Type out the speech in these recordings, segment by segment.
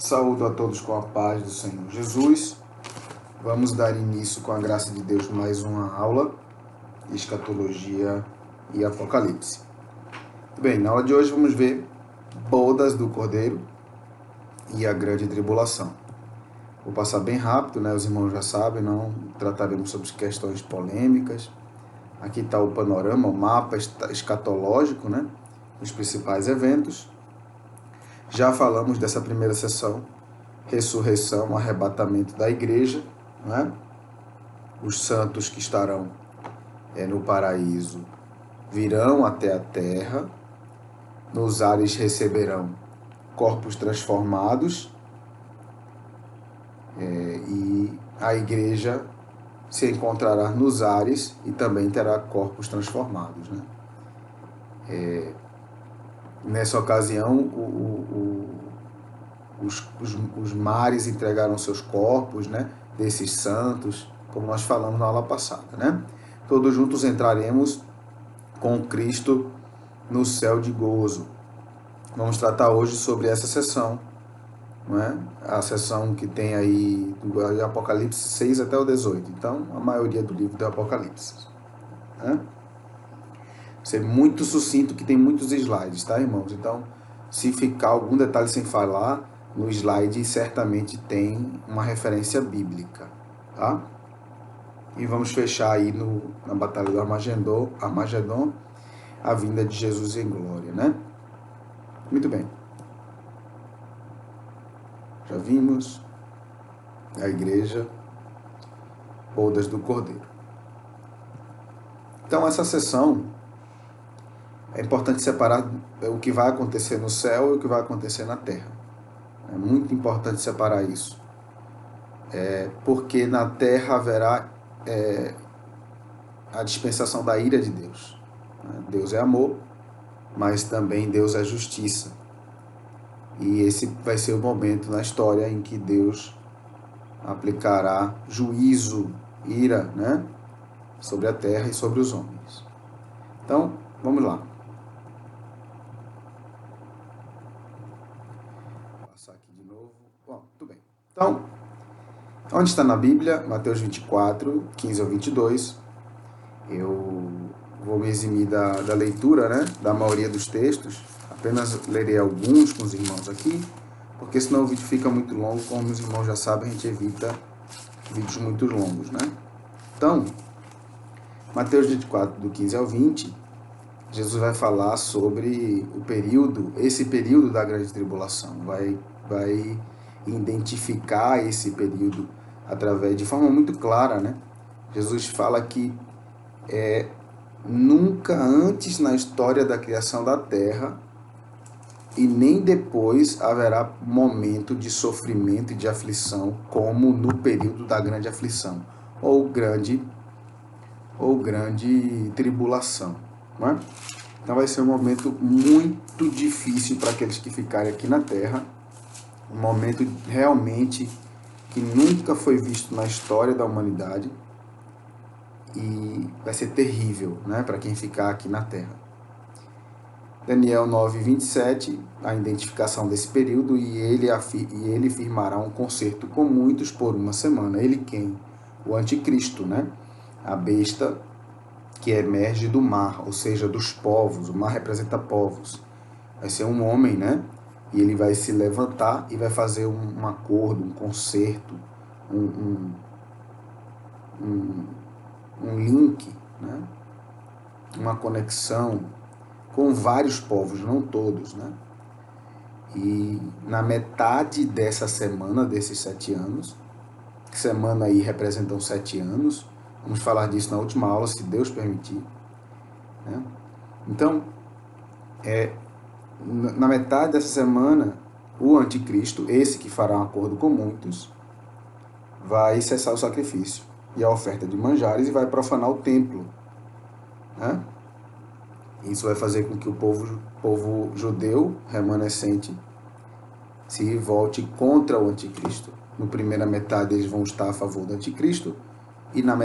Saúdo a todos com a paz do Senhor Jesus. Vamos dar início, com a graça de Deus, mais uma aula, Escatologia e Apocalipse. Bem, na aula de hoje vamos ver bodas do Cordeiro e a grande tribulação. Vou passar bem rápido, né? Os irmãos já sabem, não trataremos sobre questões polêmicas. Aqui está o panorama, o mapa escatológico, né? Os principais eventos. Já falamos dessa primeira sessão, ressurreição, arrebatamento da igreja, né? Os santos que estarão no paraíso virão até a terra, nos ares receberão corpos transformados, e a igreja se encontrará nos ares e também terá corpos transformados, né? Nessa ocasião, os mares entregaram seus corpos, né, desses santos, como nós falamos na aula passada, né? Todos juntos entraremos com Cristo no céu de gozo. Vamos tratar hoje sobre essa sessão, não é? A sessão que tem aí do Apocalipse 6 até o 18. Então, a maioria do livro do Apocalipse, né? Ser muito sucinto, que tem muitos slides, tá, irmãos? Então, se ficar algum detalhe sem falar, no slide certamente tem uma referência bíblica, tá? E vamos fechar aí na Batalha do Armagedon, a vinda de Jesus em glória, né? Muito bem. Já vimos a igreja, bodas do Cordeiro. Então, essa sessão, é importante separar o que vai acontecer no céu e o que vai acontecer na terra. É muito importante separar isso. Porque na terra haverá a dispensação da ira de Deus. Deus é amor, mas também Deus é justiça. E esse vai ser o momento na história em que Deus aplicará juízo, ira, né, sobre a terra e sobre os homens. Então, vamos lá. Vou passar aqui de novo. Bom, tudo bem. Então, onde está na Bíblia? Mateus 24, 15 ao 22. Eu vou me eximir da leitura, né, da maioria dos textos. Apenas lerei alguns com os irmãos aqui, porque senão o vídeo fica muito longo. Como os irmãos já sabem, a gente evita vídeos muito longos, né? Então, Mateus 24, do 15 ao 20, Jesus vai falar sobre esse período da grande tribulação. Vai identificar esse período de forma muito clara, né? Jesus fala que nunca antes na história da criação da terra e nem depois haverá momento de sofrimento e de aflição como no período da grande aflição ou grande tribulação, não é? Então vai ser um momento muito difícil para aqueles que ficarem aqui na terra, um momento realmente que nunca foi visto na história da humanidade, e vai ser terrível, né, para quem ficar aqui na terra. Daniel 9, 27, a identificação desse período, e ele firmará um concerto com muitos por uma semana. Ele quem? O anticristo, né? A besta que emerge do mar, ou seja, dos povos. O mar representa povos. Vai ser um homem, né? E ele vai se levantar e vai fazer um acordo, um concerto, um link, né? Uma conexão com vários povos, não todos, né? E na metade dessa semana, desses 7 anos, semana aí representam 7 anos, vamos falar disso na última aula, se Deus permitir, né? Então, na metade dessa semana, o anticristo, esse que fará um acordo com muitos, vai cessar o sacrifício e a oferta de manjares e vai profanar o templo, né? Isso vai fazer com que o povo judeu remanescente se volte contra o anticristo. Na primeira metade eles vão estar a favor do anticristo, e na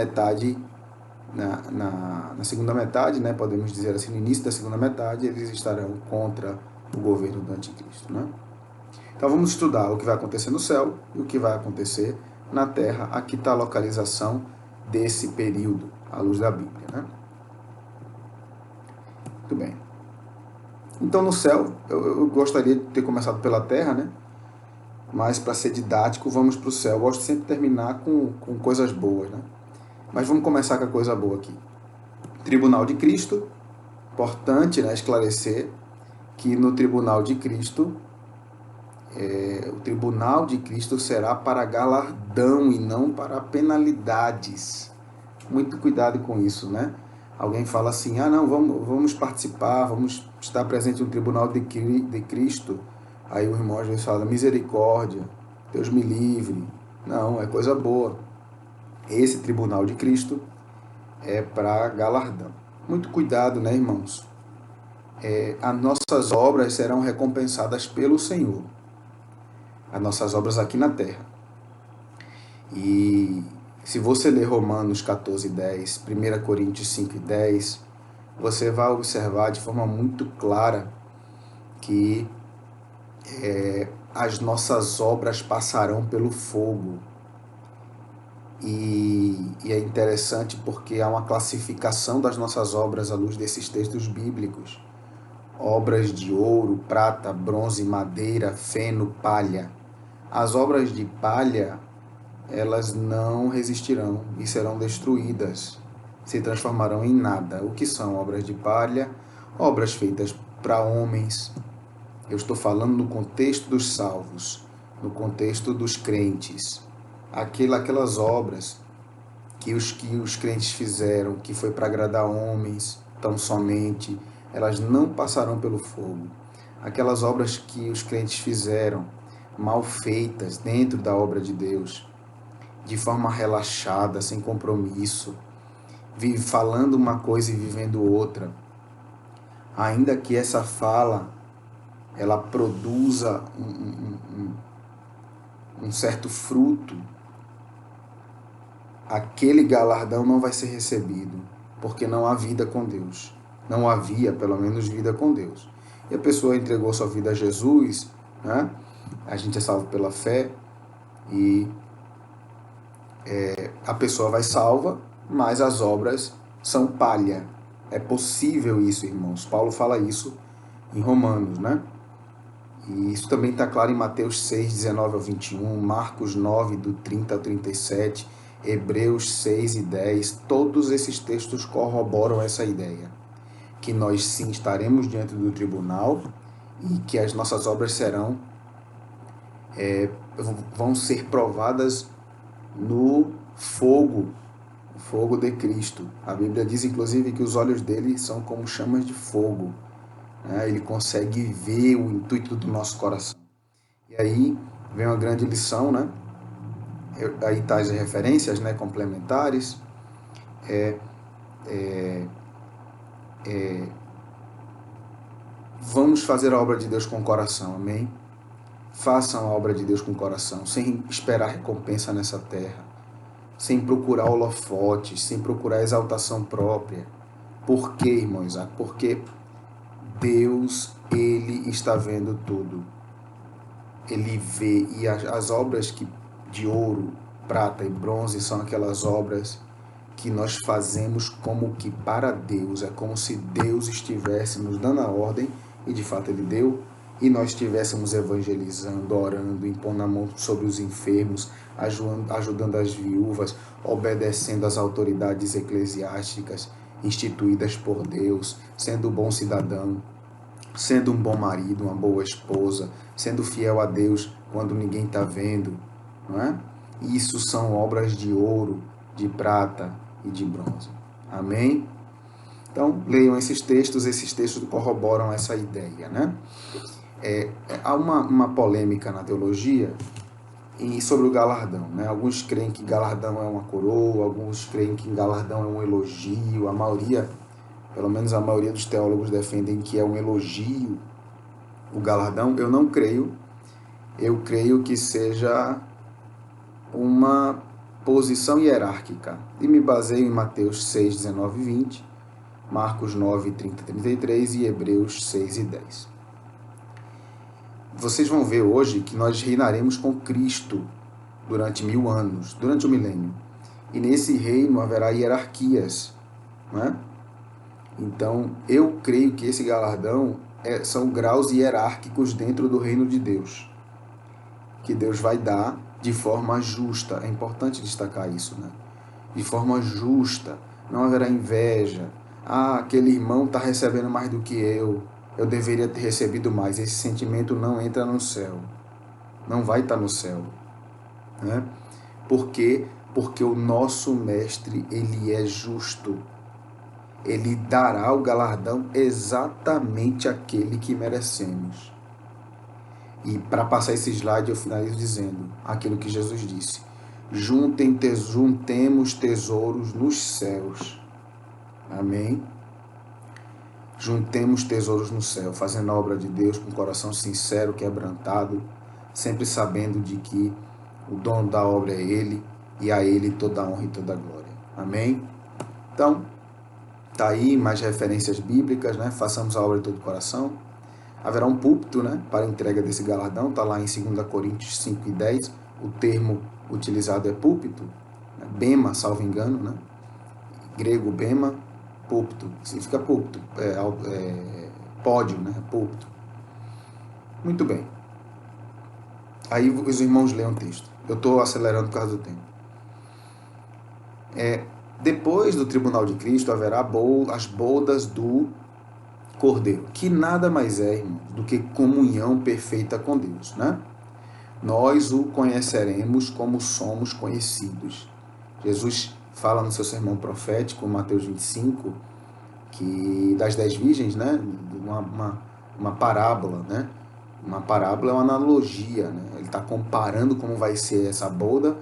segunda metade, né, podemos dizer assim, no início da segunda metade, eles estarão contra o governo do anticristo, né? Então vamos estudar o que vai acontecer no céu e o que vai acontecer na terra. Aqui está a localização desse período, à luz da Bíblia, né? Muito bem. Então no céu, eu gostaria de ter começado pela terra, né? Mas para ser didático, vamos para o céu. Eu gosto sempre de terminar com coisas boas, né? Mas vamos começar com a coisa boa aqui. Tribunal de Cristo. Importante, né, esclarecer que no Tribunal de Cristo, o Tribunal de Cristo será para galardão e não para penalidades. Muito cuidado com isso, né? Alguém fala assim, não, vamos participar, vamos estar presente no Tribunal de Cristo. Aí o irmão às vezes fala, misericórdia, Deus me livre. Não, é coisa boa. Esse Tribunal de Cristo é para galardão. Muito cuidado, né, irmãos? As nossas obras serão recompensadas pelo Senhor. As nossas obras aqui na terra. E se você ler Romanos 14:10, 1 Coríntios 5:10, você vai observar de forma muito clara que as nossas obras passarão pelo fogo. E é interessante porque há uma classificação das nossas obras à luz desses textos bíblicos. Obras de ouro, prata, bronze, madeira, feno, palha. As obras de palha, elas não resistirão e serão destruídas, se transformarão em nada. O que são obras de palha? Obras feitas para homens. Eu estou falando no contexto dos salvos, no contexto dos crentes. Aquelas obras que os crentes fizeram, que foi para agradar homens tão somente, elas não passarão pelo fogo. Aquelas obras que os crentes fizeram, mal feitas dentro da obra de Deus, de forma relaxada, sem compromisso, falando uma coisa e vivendo outra, ainda que essa fala ela produza um certo fruto, aquele galardão não vai ser recebido, porque não há vida com Deus. Não havia, pelo menos, vida com Deus. E a pessoa entregou sua vida a Jesus, né? A gente é salvo pela fé e a pessoa vai salva, mas as obras são palha. É possível isso, irmãos. Paulo fala isso em Romanos, né? E isso também está claro em Mateus 6, 19 ao 21, Marcos 9, do 30 ao 37, Hebreus 6 e 10. Todos esses textos corroboram essa ideia. Que nós sim estaremos diante do tribunal e que as nossas obras vão ser provadas no fogo, o fogo de Cristo. A Bíblia diz, inclusive, que os olhos dele são como chamas de fogo. Ele consegue ver o intuito do nosso coração. E aí vem uma grande lição, né? Aí tá as referências, né, complementares. Vamos fazer a obra de Deus com o coração, amém? Façam a obra de Deus com o coração, sem esperar recompensa nessa terra, sem procurar holofotes, sem procurar exaltação própria. Por quê, irmãos? Porque Deus, Ele está vendo tudo. Ele vê, e as obras de ouro, prata e bronze são aquelas obras que nós fazemos como que para Deus. É como se Deus estivesse nos dando a ordem, e de fato Ele deu, e nós estivéssemos evangelizando, orando, impondo a mão sobre os enfermos, ajudando as viúvas, obedecendo às autoridades eclesiásticas instituídas por Deus, sendo um bom cidadão, sendo um bom marido, uma boa esposa, sendo fiel a Deus quando ninguém está vendo, não é? Isso são obras de ouro, de prata e de bronze. Amém? Então, leiam esses textos corroboram essa ideia, né? Há uma polêmica na teologia sobre o galardão, né? Alguns creem que galardão é uma coroa, alguns creem que galardão é um elogio, a maioria, pelo menos a maioria dos teólogos defendem que é um elogio o galardão. Eu não creio, eu creio que seja uma posição hierárquica, e me baseio em Mateus 6, 19 e 20, Marcos 9, 30 e 33 e Hebreus 6 e 10. vocês vão ver hoje que nós reinaremos com Cristo durante 1000 anos, durante o milênio. E nesse reino haverá hierarquias, né? Então, eu creio que esse galardão são graus hierárquicos dentro do reino de Deus, que Deus vai dar de forma justa. É importante destacar isso, né? De forma justa, não haverá inveja. Ah, aquele irmão está recebendo mais do que eu deveria ter recebido mais. Esse sentimento não entra no céu, não vai estar no céu, né? Por quê? Porque o nosso mestre, ele é justo. Ele dará o galardão exatamente àquele que merecemos. E para passar esse slide, eu finalizo dizendo aquilo que Jesus disse: juntemos tesouros nos céus. Amém? Juntemos tesouros no céu, fazendo a obra de Deus com coração sincero, quebrantado, sempre sabendo de que o dono da obra é Ele, e a Ele toda a honra e toda a glória. Amém? Então, tá aí mais referências bíblicas, né? Façamos a obra de todo o coração. Haverá um púlpito, né, para a entrega desse galardão, está lá em 2 Coríntios 5:10, o termo utilizado é púlpito, né? Bema, salvo engano, né? Grego bema, púlpito, significa púlpito, pódio, né? Púlpito. Muito bem. Aí os irmãos leem o texto. Eu estou acelerando por causa do tempo. Depois do tribunal de Cristo haverá as bodas do Cordeiro, que nada mais é, irmãos, do que comunhão perfeita com Deus, né? Nós o conheceremos como somos conhecidos. Jesus fala no seu sermão profético, Mateus 25, que das 10 virgens, né? Uma parábola, né? Uma parábola é uma analogia, né? Ele está comparando como vai ser essa boda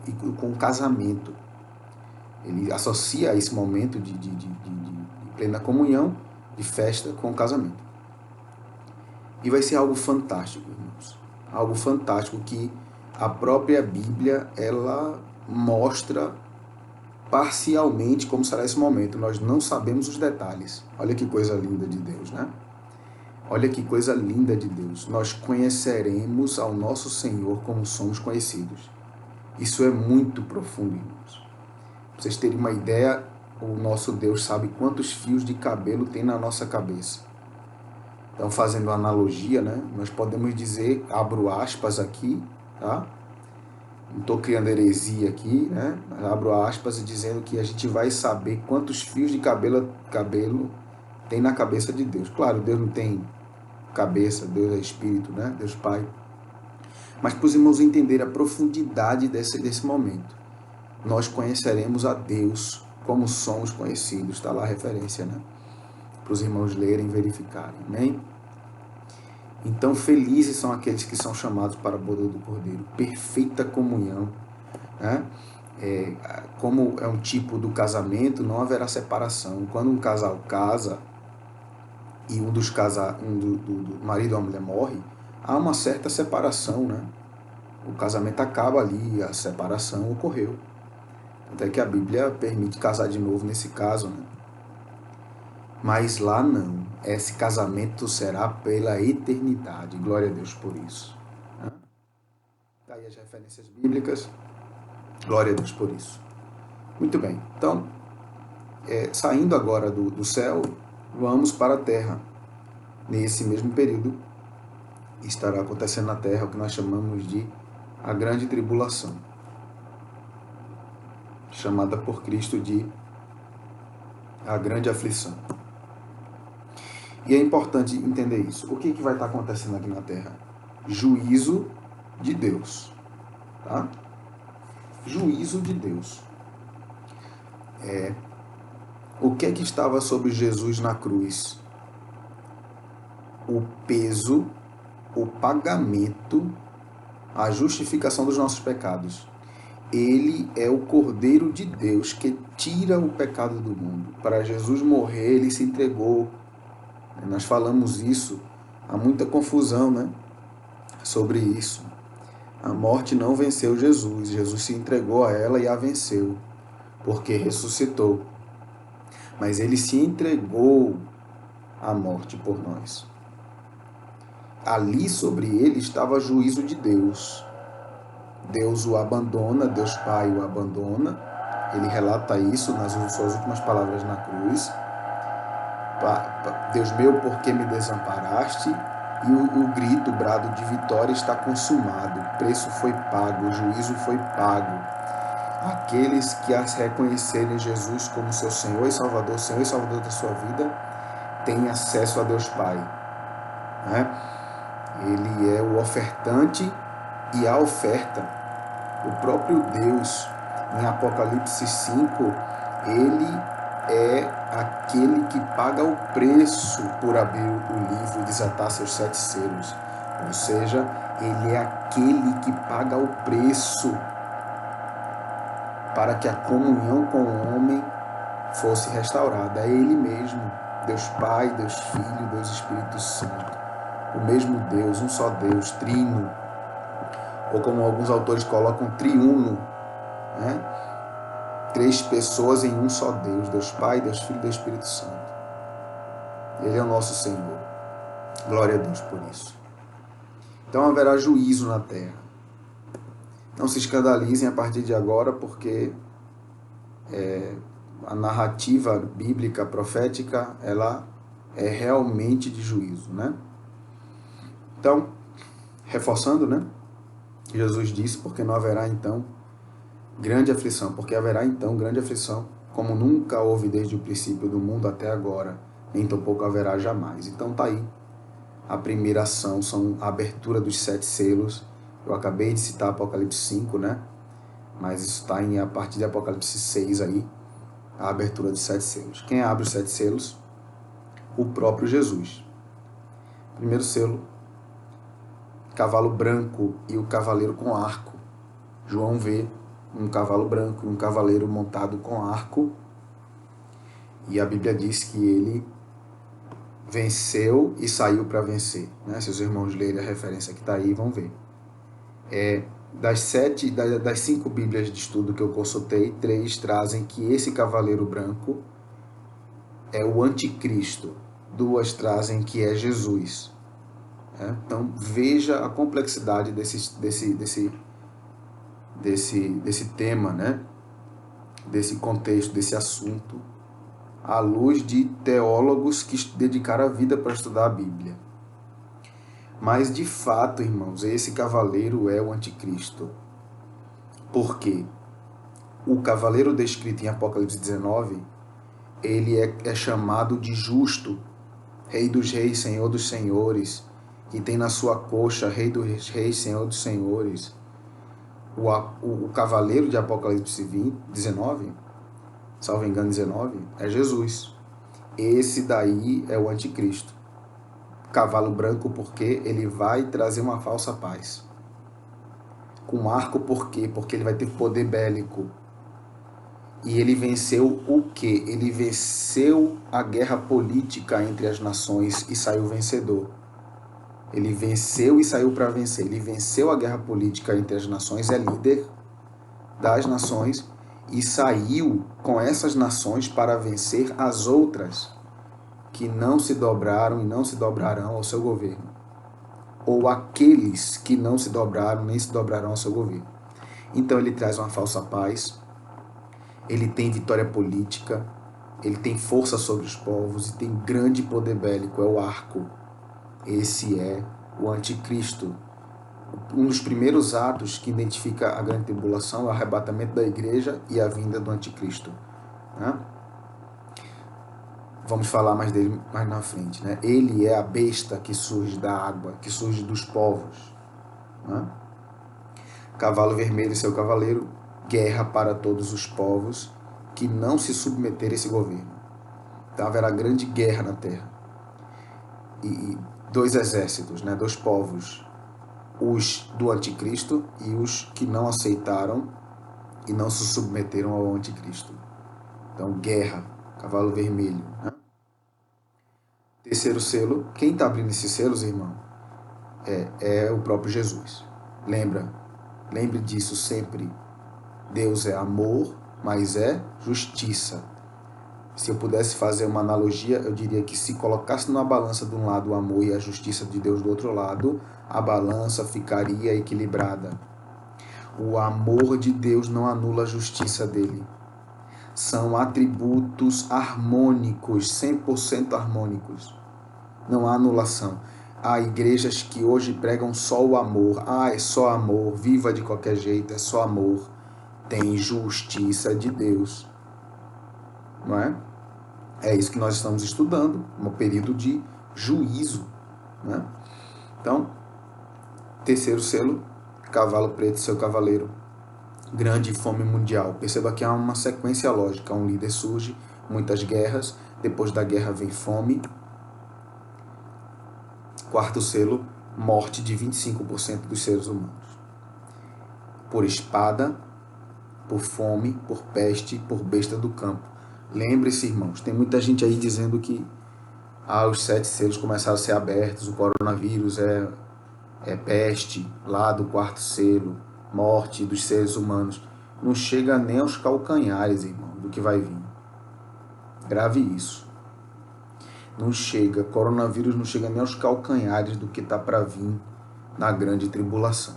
e com o casamento. Ele associa esse momento de plena comunhão, de festa, com o casamento. E vai ser algo fantástico, irmãos. Algo fantástico que a própria Bíblia, ela mostra parcialmente como será esse momento. Nós não sabemos os detalhes. Olha que coisa linda de Deus, né? Olha que coisa linda de Deus. Nós conheceremos ao nosso Senhor como somos conhecidos. Isso é muito profundo, irmãos. Pra vocês terem uma ideia, o nosso Deus sabe quantos fios de cabelo tem na nossa cabeça. Então, fazendo uma analogia, né, nós podemos dizer, abro aspas aqui, tá? Não estou criando heresia aqui, né? Abro aspas e dizendo que a gente vai saber quantos fios de cabelo tem na cabeça de Deus. Claro, Deus não tem cabeça, Deus é Espírito, né? Deus Pai. Mas para os irmãos entenderem a profundidade desse momento, nós conheceremos a Deus como somos conhecidos. Está lá a referência, né? Para os irmãos lerem e verificarem. Amém? Então, felizes são aqueles que são chamados para a boda do Cordeiro. Perfeita comunhão, né? Como é um tipo do casamento, não haverá separação. Quando um casal casa e um dos do marido ou a mulher morre, há uma certa separação, né? O casamento acaba ali, a separação ocorreu. Até que a Bíblia permite casar de novo nesse caso, né? Mas lá não. Esse casamento será pela eternidade. Glória a Deus por isso. Tá aí as referências bíblicas. Glória a Deus por isso. Muito bem. Então, saindo agora do céu, vamos para a terra. Nesse mesmo período, estará acontecendo na terra o que nós chamamos de a grande tribulação. Chamada por Cristo de a grande aflição. E é importante entender isso. O que vai estar acontecendo aqui na Terra? Juízo de Deus. Tá? Juízo de Deus. O que estava sobre Jesus na cruz? O peso, o pagamento, a justificação dos nossos pecados. Ele é o Cordeiro de Deus que tira o pecado do mundo. Para Jesus morrer, ele se entregou. Nós falamos isso, há muita confusão, né, sobre isso. A morte não venceu Jesus, Jesus se entregou a ela e a venceu, porque ressuscitou. Mas ele se entregou à morte por nós. ali sobre ele estava juízo de Deus. Deus o abandona, Deus Pai o abandona. Ele relata isso nas suas últimas palavras na cruz. Deus meu, por que me desamparaste? E o grito, o brado de vitória está consumado. O preço foi pago, o juízo foi pago. Aqueles que reconhecerem Jesus como seu Senhor e Salvador da sua vida, têm acesso a Deus Pai. Né? Ele é o ofertante e a oferta. O próprio Deus, em Apocalipse 5, ele é aquele que paga o preço por abrir o livro e desatar seus 7 selos. Ou seja, ele é aquele que paga o preço para que a comunhão com o homem fosse restaurada. É ele mesmo, Deus Pai, Deus Filho, Deus Espírito Santo. O mesmo Deus, um só Deus, trino. Ou como alguns autores colocam, triuno, né? 3 pessoas em um só Deus, Deus Pai, Deus Filho e Deus Espírito Santo. Ele é o nosso Senhor. Glória a Deus por isso. Então haverá juízo na terra. Não se escandalizem a partir de agora, porque a narrativa bíblica profética, ela é realmente de juízo, né? Então, reforçando, né? Jesus disse, porque não haverá então grande aflição, porque haverá então grande aflição, como nunca houve desde o princípio do mundo até agora, nem tampouco haverá jamais. Então tá aí. A primeira ação são a abertura dos 7 selos. Eu acabei de citar Apocalipse 5, né? Mas isso está a partir de Apocalipse 6 aí, a abertura dos 7 selos. Quem abre os 7 selos? O próprio Jesus. Primeiro selo, cavalo branco e o cavaleiro com arco. João vê um cavalo branco e um cavaleiro montado com arco. E a Bíblia diz que ele venceu e saiu para vencer. Né? Se os irmãos lerem a referência que está aí, vão ver. Das 5 Bíblias de estudo que eu consultei, 3 trazem que esse cavaleiro branco é o anticristo. 2 trazem que é Jesus. Então veja a complexidade desse tema, né? Desse contexto, desse assunto, à luz de teólogos que dedicaram a vida para estudar a Bíblia. Mas, de fato, irmãos, esse cavaleiro é o anticristo. Por quê? O cavaleiro descrito em Apocalipse 19, ele é chamado de justo, Rei dos Reis, Senhor dos Senhores, que tem na sua coxa Rei dos Reis, Senhor dos Senhores. O cavaleiro de Apocalipse 19, salvo engano 19, é Jesus. Esse daí é o anticristo. Cavalo branco porque ele vai trazer uma falsa paz. Com arco por quê? Porque ele vai ter poder bélico. E ele venceu o quê? Ele venceu a guerra política entre as nações e saiu vencedor. Ele venceu e saiu para vencer. Ele venceu a guerra política entre as nações, é líder das nações e saiu com essas nações para vencer as outras que não se dobraram e não se dobrarão ao seu governo. Ou aqueles que não se dobraram nem se dobrarão ao seu governo. Então ele traz uma falsa paz, ele tem vitória política, ele tem força sobre os povos e tem grande poder bélico, é o arco. Esse é o anticristo. Um dos primeiros atos que identifica a grande tribulação é o arrebatamento da igreja e a vinda do anticristo. Né? Vamos falar mais dele mais na frente. Né? Ele é a besta que surge da água, que surge dos povos. Né? Cavalo vermelho e seu cavaleiro, guerra para todos os povos que não se submeterem a esse governo. Então haverá grande guerra na terra. E 2 exércitos, né? 2 povos. Os do anticristo e os que não aceitaram e não se submeteram ao anticristo. Então, guerra, cavalo vermelho. Né? Terceiro selo, quem está abrindo esses selos, irmão? É o próprio Jesus. Lembre disso sempre. Deus é amor, mas é justiça. Se eu pudesse fazer uma analogia, eu diria que se colocasse numa balança de um lado o amor e a justiça de Deus do outro lado, a balança ficaria equilibrada. O amor de Deus não anula a justiça dele. São atributos harmônicos, 100% harmônicos. Não há anulação. Há igrejas que hoje pregam só o amor. Ah, é só amor, viva de qualquer jeito, é só amor. Tem justiça de Deus. Não é? É isso que nós estamos estudando, um período de juízo. Né? Então, terceiro selo, cavalo preto e seu cavaleiro. Grande fome mundial. Perceba que há uma sequência lógica. Um líder surge, muitas guerras, depois da guerra vem fome. Quarto selo, morte de 25% dos seres humanos. Por espada, por fome, por peste, por besta do campo. Lembre-se, irmãos, tem muita gente aí dizendo que os 7 selos começaram a ser abertos, o coronavírus é peste, lá do quarto selo, morte dos seres humanos. Não chega nem aos calcanhares, irmão, do que vai vir. Grave isso. Não chega, coronavírus não chega nem aos calcanhares do que está para vir na grande tribulação.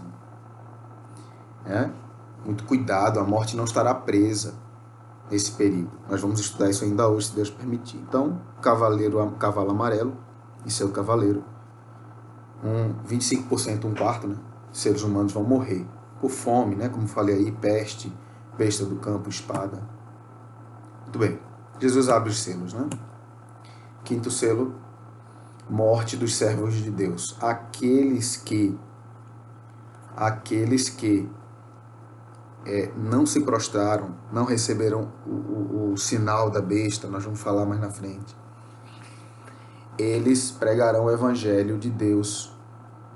Muito cuidado, a morte não estará presa nesse período. Nós vamos estudar isso ainda hoje, se Deus permitir. Então, cavalo amarelo e seu cavaleiro. 25%, um quarto, né? Seres humanos vão morrer por fome, né? Como falei aí, peste, besta do campo, espada. Muito bem. Jesus abre os selos, né? Quinto selo, morte dos servos de Deus. Aqueles que não se prostraram, não receberam o sinal da besta, nós vamos falar mais na frente. Eles pregarão o evangelho de Deus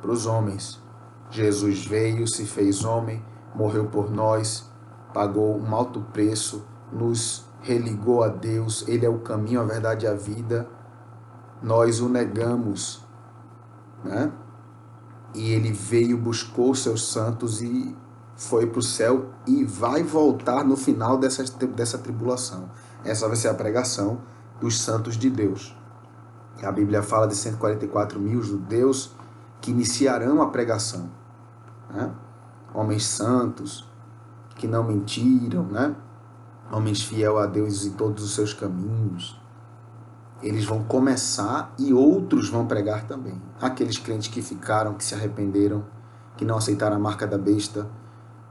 para os homens. Jesus veio, se fez homem, morreu por nós, pagou um alto preço, nos religou a Deus, Ele é o caminho, a verdade e a vida. Nós o negamos, né? E Ele veio, buscou os seus santos e foi para o céu e vai voltar no final dessa tribulação. Essa vai ser a pregação dos santos de Deus. A Bíblia fala de 144 mil judeus que iniciarão a pregação. Né? Homens santos, que não mentiram, né? Homens fiel a Deus em todos os seus caminhos. Eles vão começar e outros vão pregar também. Aqueles crentes que ficaram, que se arrependeram, que não aceitaram a marca da besta,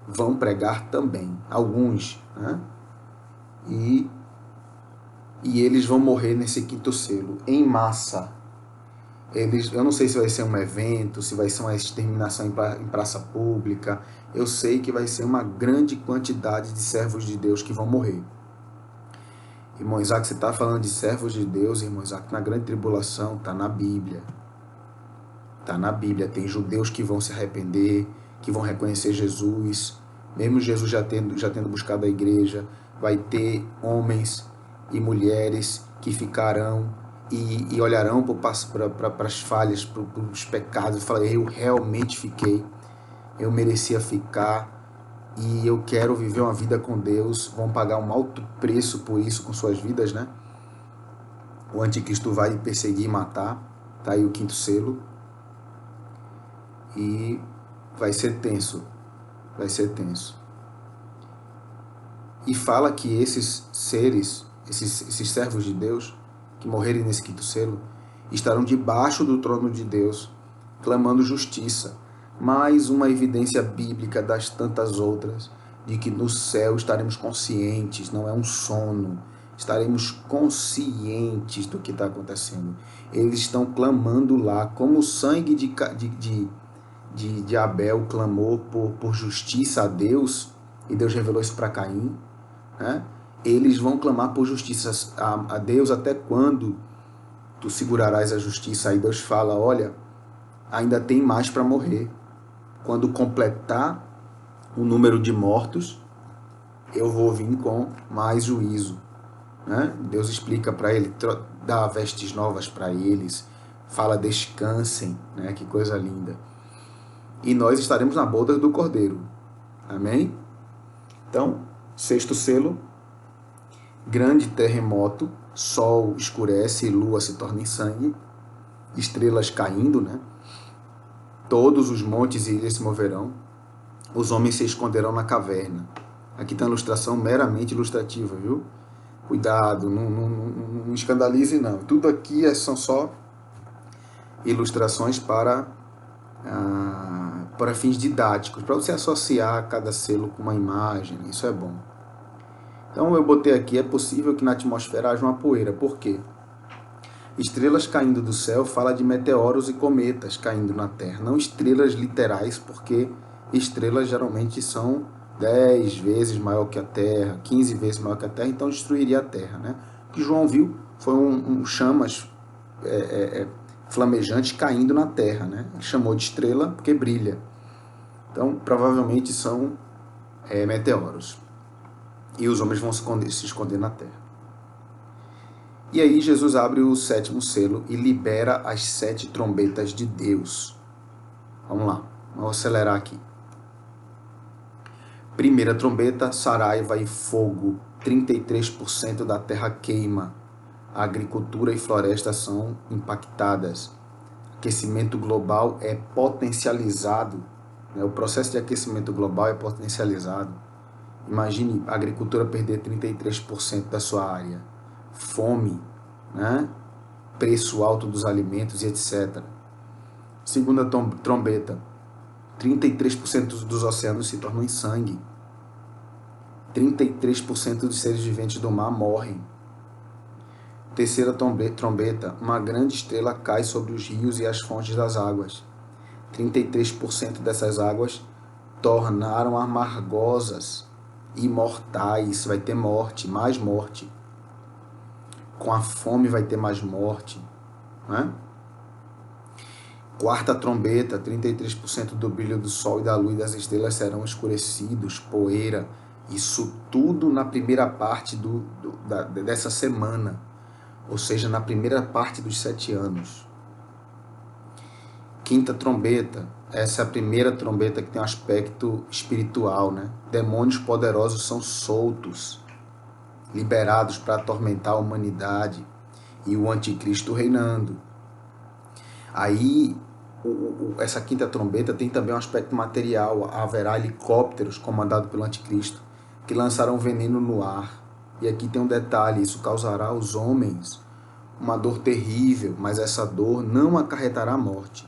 vão pregar também. Alguns, né? E eles vão morrer nesse quinto selo, em massa. Eu não sei se vai ser um evento, se vai ser uma exterminação em praça pública. Eu sei que vai ser uma grande quantidade de servos de Deus que vão morrer. Irmão Isaac, você está falando de servos de Deus, irmão Isaac, na grande tribulação, está na Bíblia. Está na Bíblia. Tem judeus que vão se arrepender, que vão reconhecer Jesus. Mesmo Jesus já tendo buscado a igreja, vai ter homens e mulheres que ficarão e olharão para as falhas, para os pecados, e falarão: eu realmente fiquei, eu merecia ficar e eu quero viver uma vida com Deus. Vão pagar um alto preço por isso com suas vidas, né? O anticristo vai perseguir e matar. Tá aí o quinto selo. E vai ser tenso. Vai ser tenso. E fala que esses seres, esses servos de Deus, que morrerem nesse quinto selo, estarão debaixo do trono de Deus, clamando justiça. Mais uma evidência bíblica das tantas outras, de que no céu estaremos conscientes, não é um sono, estaremos conscientes do que está acontecendo. Eles estão clamando lá, como o sangue de Abel clamou por justiça a Deus, e Deus revelou isso para Caim, né? Eles vão clamar por justiça a Deus. Até quando tu segurarás a justiça? Aí Deus fala: olha, ainda tem mais para morrer. Quando completar o número de mortos, eu vou vir com mais juízo, né? Deus explica para ele, dá vestes novas para eles, fala: descansem, né? Que coisa linda. E nós estaremos na boda do Cordeiro. Amém? Então, sexto selo, grande terremoto, sol escurece e lua se torna em sangue, estrelas caindo, né? Todos os montes e ilhas se moverão, os homens se esconderão na caverna. Aqui tem uma ilustração meramente ilustrativa, viu? Cuidado, não escandalize não. Tudo aqui são só ilustrações para fins didáticos, para você associar cada selo com uma imagem, isso é bom. Então eu botei aqui, é possível que na atmosfera haja uma poeira, por quê? Estrelas caindo do céu fala de meteoros e cometas caindo na Terra, não estrelas literais, porque estrelas geralmente são 10 vezes maior que a Terra, 15 vezes maior que a Terra, então destruiria a Terra, né? O que João viu foi chamas flamejantes caindo na Terra, né? Ele chamou de estrela porque brilha. Então, provavelmente são meteoros. E os homens vão se esconder na terra. E aí Jesus abre o 7º selo e libera as 7 trombetas de Deus. Vamos lá, vamos acelerar aqui. Primeira trombeta, saraiva e fogo. 33% da terra queima. A agricultura e floresta são impactadas. Aquecimento global é potencializado. O processo de aquecimento global é potencializado. Imagine a agricultura perder 33% da sua área. Fome, né? Preço alto dos alimentos e etc. Segunda trombeta. 33% dos oceanos se tornam em sangue. 33% dos seres viventes do mar morrem. Terceira trombeta. Uma grande estrela cai sobre os rios e as fontes das águas. 33% dessas águas tornaram amargosas e mortais. Vai ter morte, mais morte. Com a fome vai ter mais morte, né? Quarta trombeta, 33% do brilho do sol e da luz das estrelas serão escurecidos, poeira. Isso tudo na primeira parte dessa semana, ou seja, na primeira parte dos 7 anos. Quinta trombeta, essa é a primeira trombeta que tem um aspecto espiritual, né? Demônios poderosos são soltos, liberados para atormentar a humanidade e o anticristo reinando. Aí, essa quinta trombeta tem também um aspecto material. Haverá helicópteros comandados pelo anticristo que lançarão veneno no ar. E aqui tem um detalhe, isso causará aos homens uma dor terrível, mas essa dor não acarretará a morte.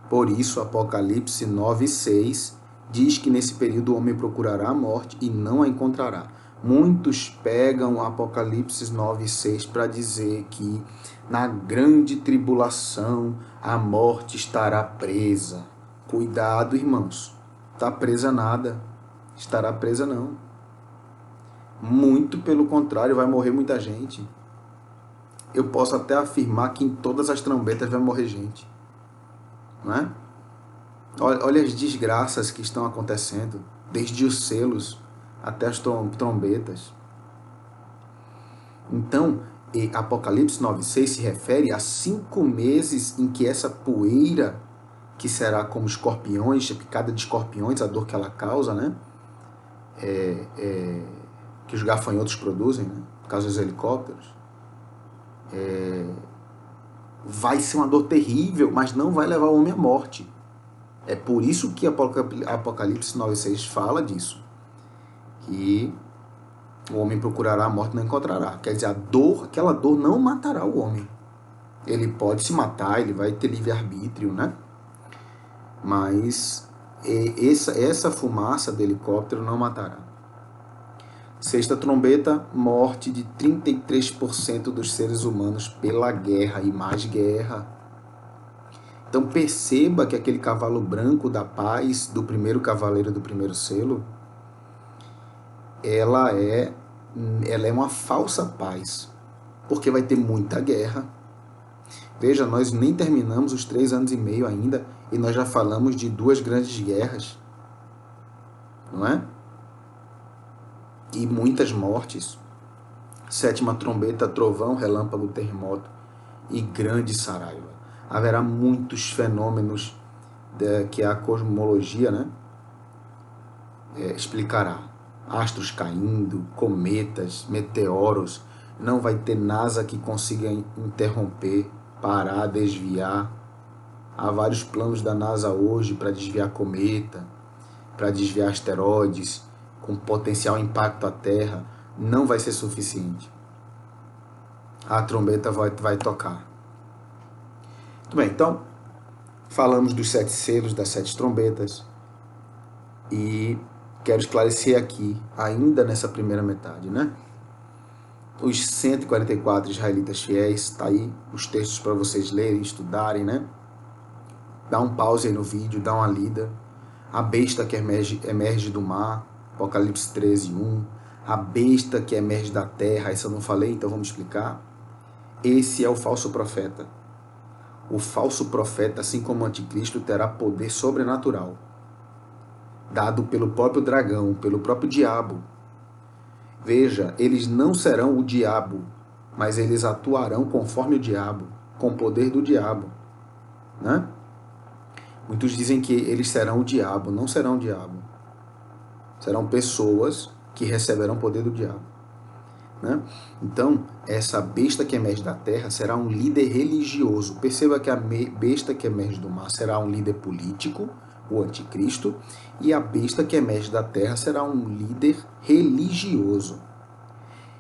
Por isso, Apocalipse 9:6 diz que nesse período o homem procurará a morte e não a encontrará. Muitos pegam Apocalipse 9:6 para dizer que na grande tribulação a morte estará presa. Cuidado, irmãos. Está presa nada. Estará presa não. Muito pelo contrário, vai morrer muita gente. Eu posso até afirmar que em todas as trombetas vai morrer gente. Não é? Olha as desgraças que estão acontecendo, desde os selos até as trombetas. Então, Apocalipse 9:6 se refere a 5 meses em que essa poeira, que será como escorpiões, picada de escorpiões, a dor que ela causa, né? Que os gafanhotos produzem, né? Por causa dos helicópteros. Vai ser uma dor terrível, mas não vai levar o homem à morte. É por isso que Apocalipse 9:6 fala disso. Que o homem procurará a morte e não encontrará. Quer dizer, aquela dor não matará o homem. Ele pode se matar, ele vai ter livre-arbítrio, né? Mas essa fumaça do helicóptero não matará. Sexta trombeta, morte de 33% dos seres humanos pela guerra e mais guerra. Então perceba que aquele cavalo branco da paz, do primeiro cavaleiro do primeiro selo, ela é uma falsa paz, porque vai ter muita guerra. Veja, nós nem terminamos os 3 anos e meio ainda, e nós já falamos de 2 grandes guerras, não é? E muitas mortes. Sétima trombeta, trovão, relâmpago, terremoto e grande saraiva. Haverá muitos fenômenos que a cosmologia, né, explicará. astros caindo, cometas, meteoros. Não vai ter NASA que consiga interromper, parar, desviar. Há vários planos da NASA hoje para desviar cometa, para desviar asteroides, com potencial impacto à Terra. Não vai ser suficiente. A trombeta vai tocar. Muito bem, então, falamos dos 7 selos, das 7 trombetas, e quero esclarecer aqui, ainda nessa primeira metade, né? Os 144 israelitas fiéis, está aí os textos para vocês lerem, estudarem, né? Dá um pause aí no vídeo, dá uma lida. A besta que emerge do mar, Apocalipse 13, 1. A besta que emerge da terra, isso eu não falei, então vamos explicar. Esse é o falso profeta. O falso profeta, assim como o anticristo, terá poder sobrenatural, dado pelo próprio dragão, pelo próprio diabo. Veja, eles não serão o diabo, mas eles atuarão conforme o diabo, com o poder do diabo, né? Muitos dizem que eles serão o diabo, não serão o diabo. Serão pessoas que receberão o poder do diabo, né? Então, essa besta que emerge da terra será um líder religioso. Perceba que a besta que emerge do mar será um líder político, o anticristo, e a besta que emerge da terra será um líder religioso.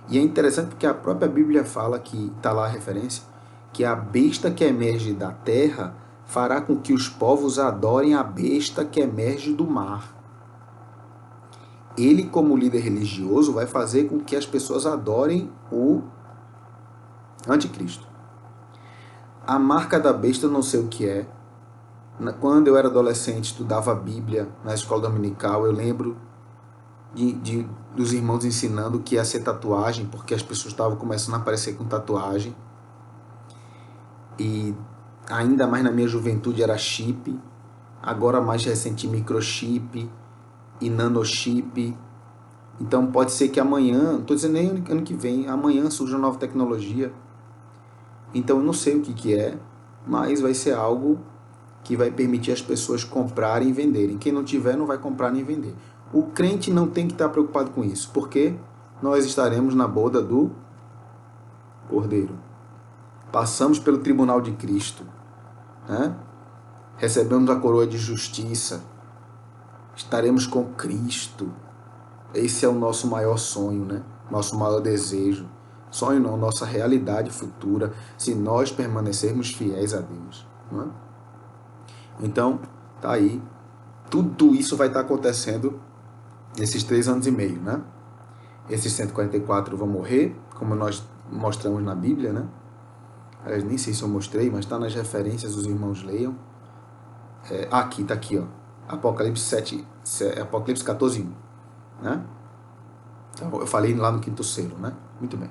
E é interessante porque a própria Bíblia fala, que está lá a referência, que a besta que emerge da terra fará com que os povos adorem a besta que emerge do mar. Ele, como líder religioso, vai fazer com que as pessoas adorem o anticristo. A marca da besta eu não sei o que é. Quando eu era adolescente, estudava a Bíblia na escola dominical, eu lembro dos irmãos ensinando que ia ser tatuagem, porque as pessoas estavam começando a aparecer com tatuagem. E ainda mais na minha juventude era chip, agora mais recente microchip e nanochip. Então pode ser que amanhã, não estou dizendo nem ano que vem, amanhã surja uma nova tecnologia. Então eu não sei o que é, mas vai ser algo que vai permitir as pessoas comprarem e venderem. Quem não tiver não vai comprar nem vender. O crente não tem que estar preocupado com isso, porque nós estaremos na boda do Cordeiro. Passamos pelo tribunal de Cristo, né? Recebemos a coroa de justiça, estaremos com Cristo. Esse é o nosso maior sonho, né? Nosso maior desejo. Sonho não, nossa realidade futura, se nós permanecermos fiéis a Deus, não é? Então, tá aí. Tudo isso vai estar acontecendo nesses 3 anos e meio, né? Esses 144 vão morrer, como nós mostramos na Bíblia, né? Eu nem sei se eu mostrei, mas está nas referências, os irmãos leiam. Aqui, tá aqui, ó. Apocalipse 14, 1. Né? Então, eu falei lá no 5º selo, né? Muito bem.